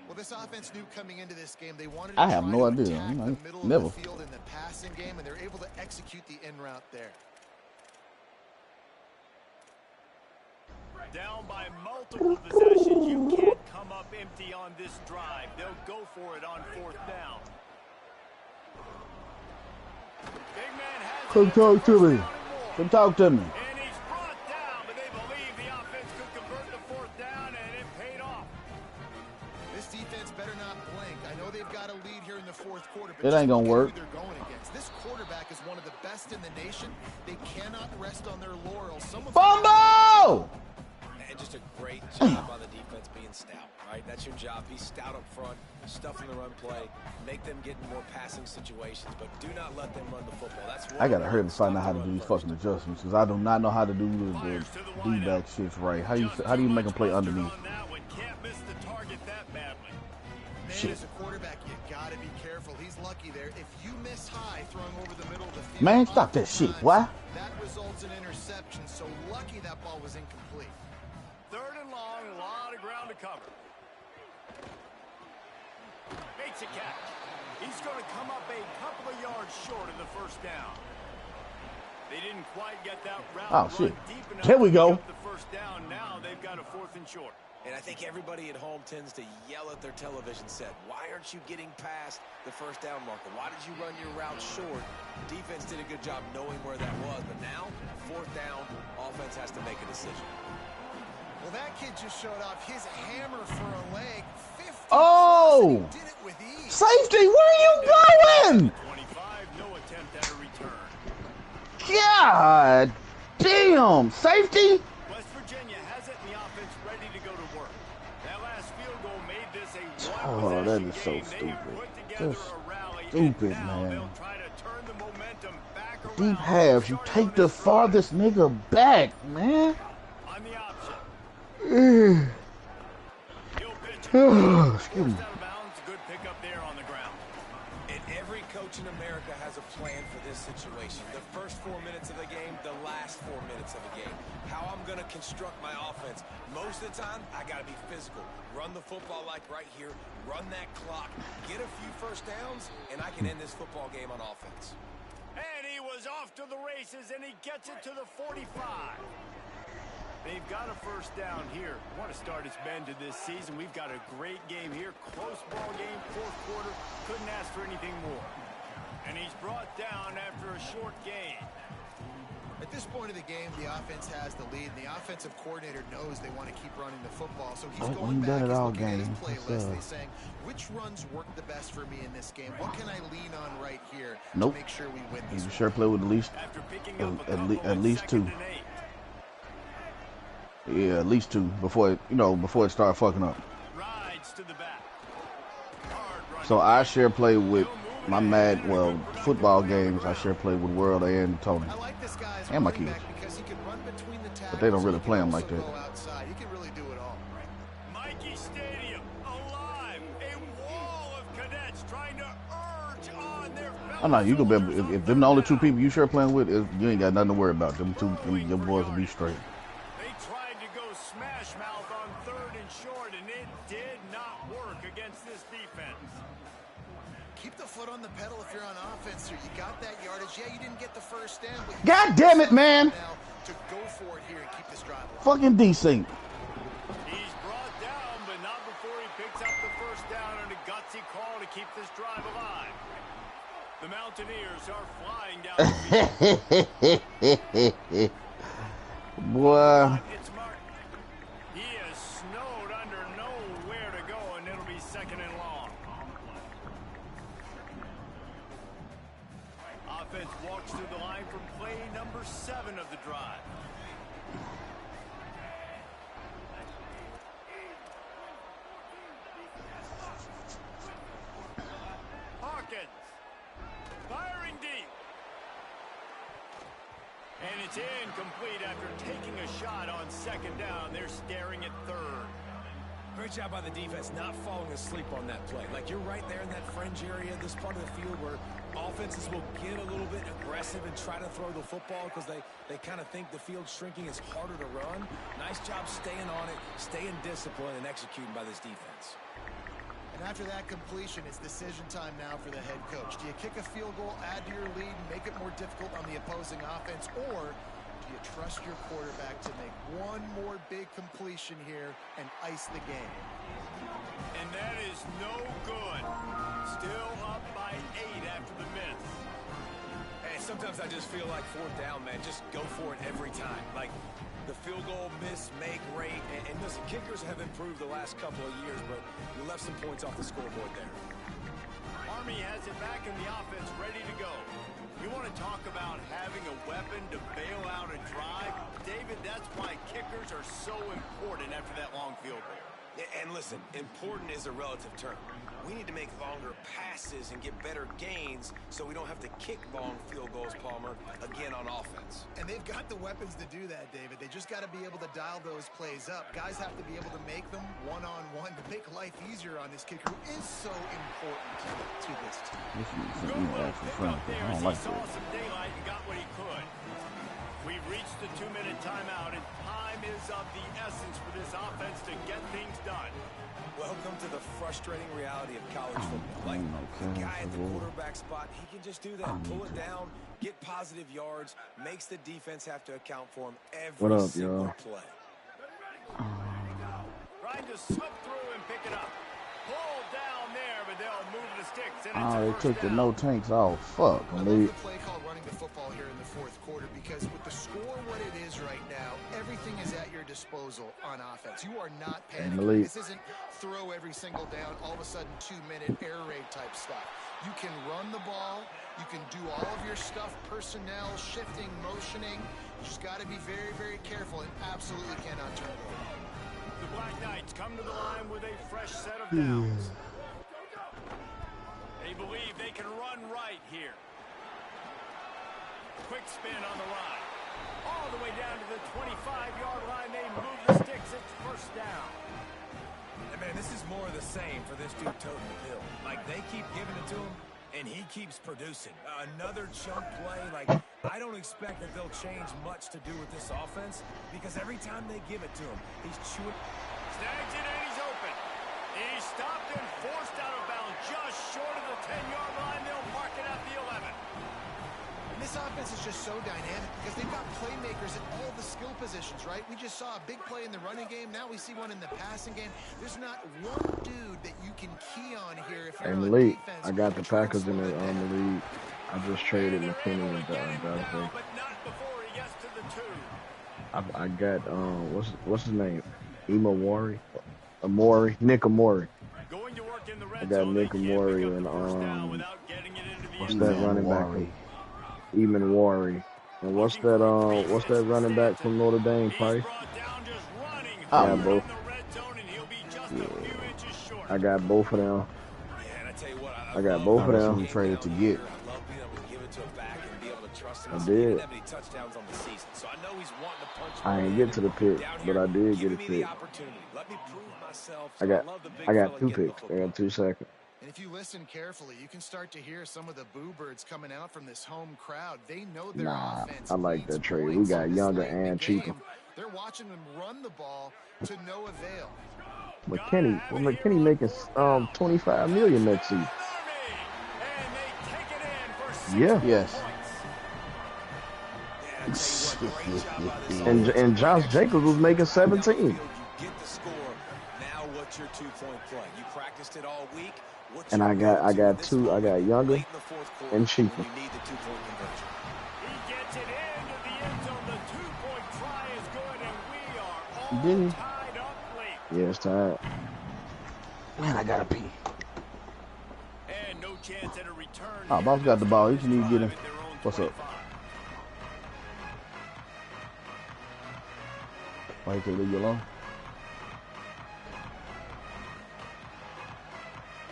Well, this offense knew coming into this game they wanted I to have try no to idea. attack the middle Never. of the field in the passing game, and they're able to execute the in route there. Down by multiple possessions. You can't come up empty on this drive. They'll go for it on fourth down. Big man has Come talk to me. Come talk to me. And he's brought down, but they believe the offense could convert the fourth down, and it paid off. This defense better not blink. I know they've got a lead here in the fourth quarter, but It ain't gonna work. who they're going against. This quarterback is one of the best in the nation. They cannot rest on their laurels. Fumble! And just a great job on the defense being stout, right? That's your job. Be stout up front, stuff in the run play, make them get in more passing situations, but do not let them run the football. That's I gotta hurry to find out how to do these fucking adjustments because I do not know how to do the D-back shits right. How do you make them play underneath? Can't miss the target that badly. Man, Shit. as a quarterback, you gotta be careful. He's lucky there. If you miss high throwing over the middle of the field, Man, stop that shit. Why? That results in interception. So lucky that ball was incomplete. Third and long, a lot of ground to cover. Makes a catch. He's going to come up a couple of yards short of the first down. They didn't quite get that route Oh, shit. deep enough Here we to go. pick up the first down. Now they've got a fourth and short. And I think everybody at home tends to yell at their television set. Why aren't you getting past the first down marker? Why did you run your route short? Defense did a good job knowing where that was, but now, fourth down, offense has to make a decision. Well, that kid just showed off his hammer for a leg. 50 Oh! plus, and he did it with ease. Safety, where are you going? 25, no attempt at a return. God damn, safety? West Virginia has it in the offense ready to go to work. That last field goal made this a Oh, that is so game. They stupid. put together Just a rally, stupid, and now man. they'll try to turn the momentum back around. Deep halves, you take the farthest nigga back, man. On the option. Ugh. He'll pitch it. Excuse me. Forced out of bounds. Good pickup there on the ground. And every coach coach in America has a plan for this situation. The first 4 minutes of the game, the last 4 minutes of the game. How I'm going to construct my offense. Most of the time, I got to be physical. Run the football like right here. Run that clock. Get a few first downs, and I can end this football game on offense. And he was off to the races, and he gets it to the 45. They've got a first down here. What a start it's been to this season. We've got a great game here. Close ball game, fourth quarter. Couldn't ask for anything more. And he's brought down after a short gain. At this point of the game, the offense has the lead. And the offensive coordinator knows they want to keep running the football. So he's going back, he's looking at his playlist. He's saying, which runs work the best for me in this game? What can I lean on right here to make sure we win this? You sure play with at least two. Yeah, at least two before it started fucking up. Rides to the back. So I share play with my football games. I share play with World and Tony and my kids, but they don't really play them like that. He can really do it all. Mikey Stadium alive. A wall of cadets trying to urge on their fellow. I know you gonna be if them the only two people you share playing with, you ain't got nothing to worry about. Them your boys will be straight. Smash mouth on 3rd and short, and it did not work against this defense. Keep the foot on the pedal if you're on offense here. You got that yardage. Yeah, you didn't get the first down, but God damn it, man! Now to go for it here and keep this drive alive. Fucking desync. He's brought down, but not before he picks up the first down and a gutsy call to keep this drive alive. The Mountaineers are flying down the field. Boy. He is snowed under, nowhere to go, and it'll be 2nd and long. Offense walks through the line from play number 7 of the drive. Hawkins firing deep. And it's incomplete after taking a shot on 2nd down. They're staring at 3rd. Great job by the defense not falling asleep on that play. Like, you're right there in that fringe area, this part of the field where offenses will get a little bit aggressive and try to throw the football because they kind of think the field's shrinking. It's harder to run. Nice job staying on it, staying disciplined, and executing by this defense. And after that completion, it's decision time now for the head coach. Do you kick a field goal, add to your lead, and make it more difficult on the opposing offense, or do you trust your quarterback to make one more big completion here and ice the game? And that is no good. Still up by 8 after the miss. Hey, sometimes I just feel like 4th down, man. Just go for it every time. Like, the field goal, miss, make rate. And listen, kickers have improved the last couple of years, but you left some points off the scoreboard there. Army has it back in the offense, ready to go. You want to talk about having a weapon to bail out a drive? David, that's why kickers are so important after that long field goal. And listen, important is a relative term. We need to make longer passes and get better gains so we don't have to kick long field goals, Palmer, again on offense. And they've got the weapons to do that, David. They just got to be able to dial those plays up. Guys have to be able to make them one-on-one to make life easier on this kicker, who is so important to this team. Good little pick up there as he saw some daylight and got what he could. We've reached the 2-minute timeout, and time is of the essence for this offense to get things done. Welcome to the frustrating reality of college football. Like, the guy at the quarterback spot, he can just do that, pull it down, get positive yards, makes the defense have to account for him every single play. Trying to slip through and pick it up. Pull down there, but they'll move the sticks. And they took the no tanks off. Fuck, I love the play called running the football here in the 4th quarter, because with the score what it is right now, everything is at your disposal on offense. You are not panicking. This isn't throw every single down, all of a sudden 2-minute air raid type stuff. You can run the ball. You can do all of your stuff, personnel, shifting, motioning. You just got to be very, very careful and absolutely cannot turn it over. The Black Knights come to the line with a fresh set of downs. They believe they can run right here. Quick spin on the ride. All the way down to the 25-yard line. They move the sticks. It's first down. And man, this is more of the same for this dude toting the pill. Like, they keep giving it to him, and he keeps producing. Another chunk play. Like, I don't expect that they'll change much to do with this offense because every time they give it to him, he's chewing. Snags it and he's open. He's stopped and forced out of bounds just short of the 10-yard line. They'll mark it at the 11. And this offense is just so dynamic because they've got playmakers at all the skill positions, right? We just saw a big play in the running game. Now we see one in the passing game. There's not one dude that you can key on here if you're And on Malik, defense. I got the Packers in the league. I just traded McKinney and But Josh. not before he gets to the 2. I got what's his name? Nick Amori. Going to work in the I red got zone. Nick They can't Amori pick up and the first down without getting it into the what's end that zone. running back? Eamon Wari. And what's that running back from Notre Dame, Price? Oh, both. I got both of them. I got both of them. Traded to get. I did. I ain't get to the pick, but I did get a pick. I got 2 picks. I got 2 seconds. And if you listen carefully, you can start to hear some of the boo birds coming out from this home crowd. They know their offense. I like that needs trade. We points got this younger late in the and cheaper. game. They're watching them run the ball to no avail. McKinney making $25 million next season. Yeah. Yes. And Josh Jacobs was making 17. And I got younger and cheaper. Didn't he? Yeah, it's tied. Man, I gotta pee. And no chance at a return. Oh, Bob's got the ball. You just need to get him. What's up? Why you can't leave you alone?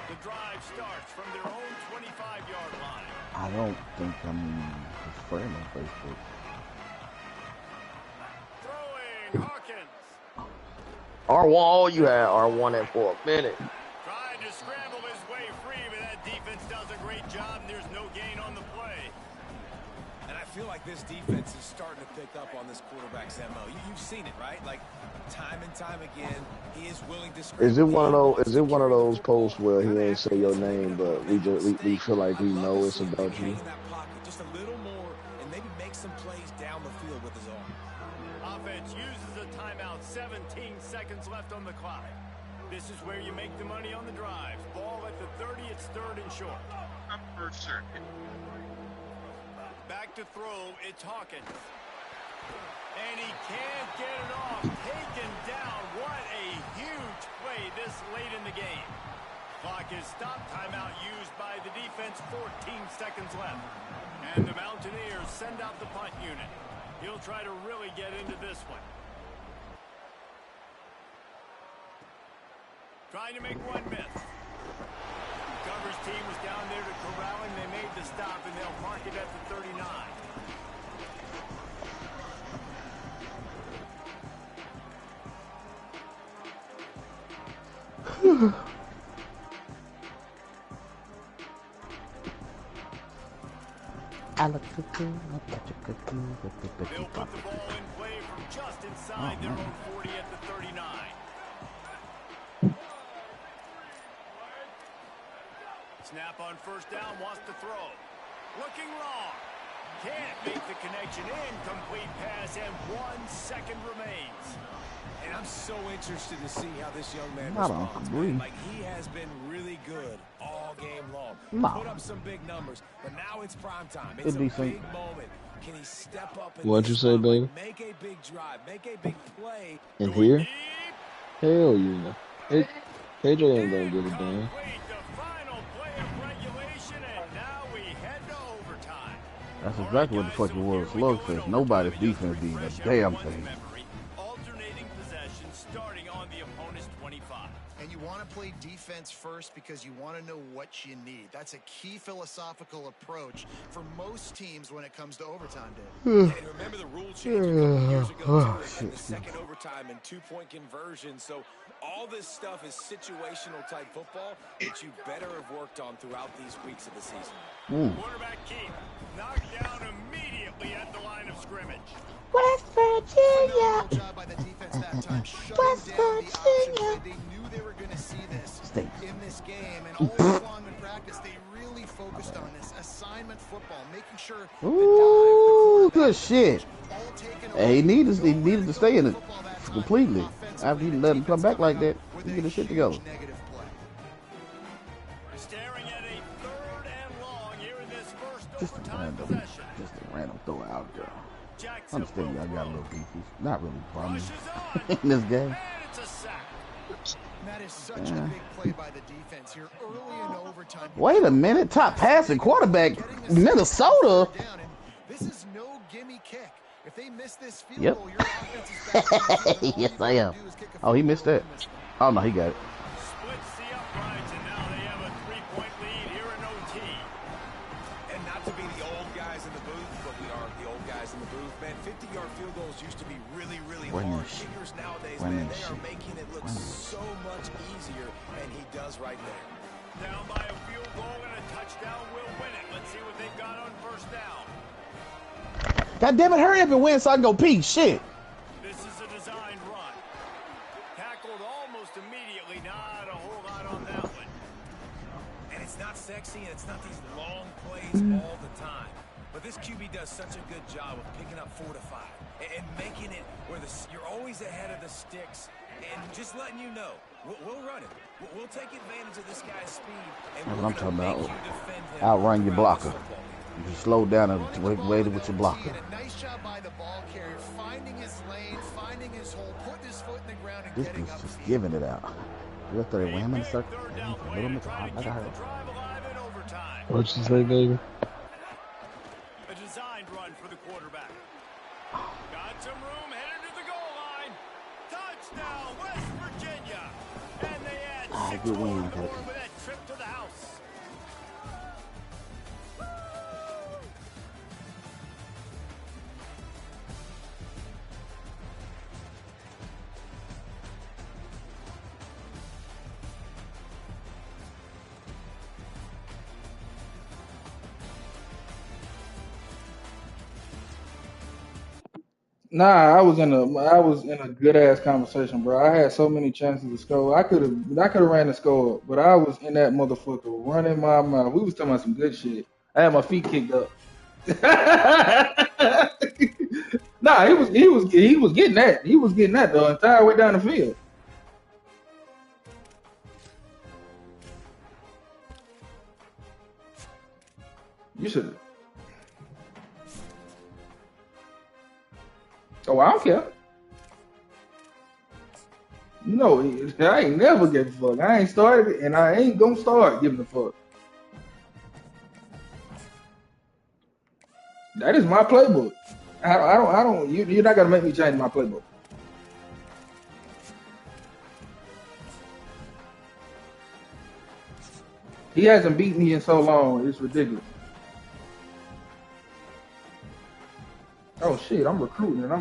The drive starts from their own 25-yard line. I don't think I'm his friend on Facebook. Throwing Hawkins. R1, you had R1 for a minute. Trying to scramble his way free, but that defense does a great job, and there's no gain on the play. And I feel like this defense is starting to pick up on this quarterback's MO. You've seen it, right? Like, time and time again, he is willing to scramble. Is it one of those posts where he ain't say your name, but we feel like we know it's about you? Just a little more, and maybe make some plays down the field with his arm. Offense uses a timeout. 17 seconds left on the clock. This is where you make the money on the drives. Ball at the 30. It's 3rd and short. Back to throw. It's Hawkins. And he can't get it off. Taken down. What a huge play this late in the game. Clock is stopped. Timeout used by the defense. 14 seconds left. And the Mountaineers send out the punt unit. He'll try to really get into this one. Trying to make one miss. Coverage team was down there to corral him. They made the stop, and they'll mark it at the 39. They'll put the ball in play from just inside their own 40 at the 39. Snap on first down, wants to throw. Looking long. Can't make the connection. Incomplete pass, and 1 second remains. And I'm so interested to see how this young man responds. Like, he has been really good all game long. Put up some big numbers, but now it's prime time. It's a big moment. Can he step up? What'd you say, baby? Make a big drive. Make a big play. In here? Hell yeah. KJ ain't gonna get it done. That's exactly what the fuck it was. Slugfest. Nobody's defense did a damn thing. Alternating possession starting on the opponent's 25. And you want to play defense first because you want to know what you need. That's a key philosophical approach for most teams when it comes to overtime, Dave. And remember the rule change a couple years ago, too, and the second overtime and two-point conversion. So all this stuff is situational type football that you better have worked on throughout these weeks of the season. Quarterback Keith knocked down immediately at the line of scrimmage. West Virginia. Job by the defense that time, West Virginia. They knew they were going to see this in this game, and all along in practice, they really focused on this assignment football, making sure. Ooh, good shit. Hey, he needed to stay in it completely. After you let him come back like that, he get his shit together. Staring at a 3rd and long here in this first Just a random throw out there. I understand y'all got a little beef. He's not really bumming in this game. That is such a big play by the defense here early in overtime. Wait a minute, top passing quarterback, Minnesota. This is no gimme kick. If they miss this field goal, your offense is back. Yes, I am. Oh, he missed that. Oh no, he got it. Splits the uprights, and now they have a 3-point lead here in OT. And not to be the old guys in the booth, but we are the old guys in the booth, man. 50-yard field goals used to be really hard. Kickers nowadays, man, they are making it look so much easier, and he does right there. Down by a field goal and a touchdown will win it. Let's see what they've got on first down. God damn it, hurry up and win so I can go pee. Shit. This is a designed run. Tackled almost immediately. Not a whole lot on that one. And it's not sexy, and it's not these long plays all the time. But this QB does such a good job of picking up 4 to 5 and making it where you're always ahead of the sticks and just letting you know, we'll run it. We'll take advantage of this guy's speed. And that's what I'm talking about. Outrun your blocker. You slow down and wait with your blocker. Nice job by the ball carrier, finding his lane, finding his hole, putting his foot in the ground, and this getting dude's up. Just giving it out. You throw that wham in the circle. What'd you say, David? A designed run for the quarterback. Got some room, headed to the goal line. Touchdown, West Virginia. And they add 6 good win, with that trip to the house. Nah, I was in a good ass conversation, bro. I had so many chances to score. I could have ran the score, but I was in that motherfucker running my mouth. We was talking about some good shit. I had my feet kicked up. Nah, he was getting that. He was getting that the entire way down the field. You should. Oh, I don't care. No, I ain't never give a fuck. I ain't started it, and I ain't gonna start giving a fuck. That is my playbook. I don't. You're not gonna make me change my playbook. He hasn't beat me in so long. It's ridiculous. Oh shit! I'm recruiting, and I'm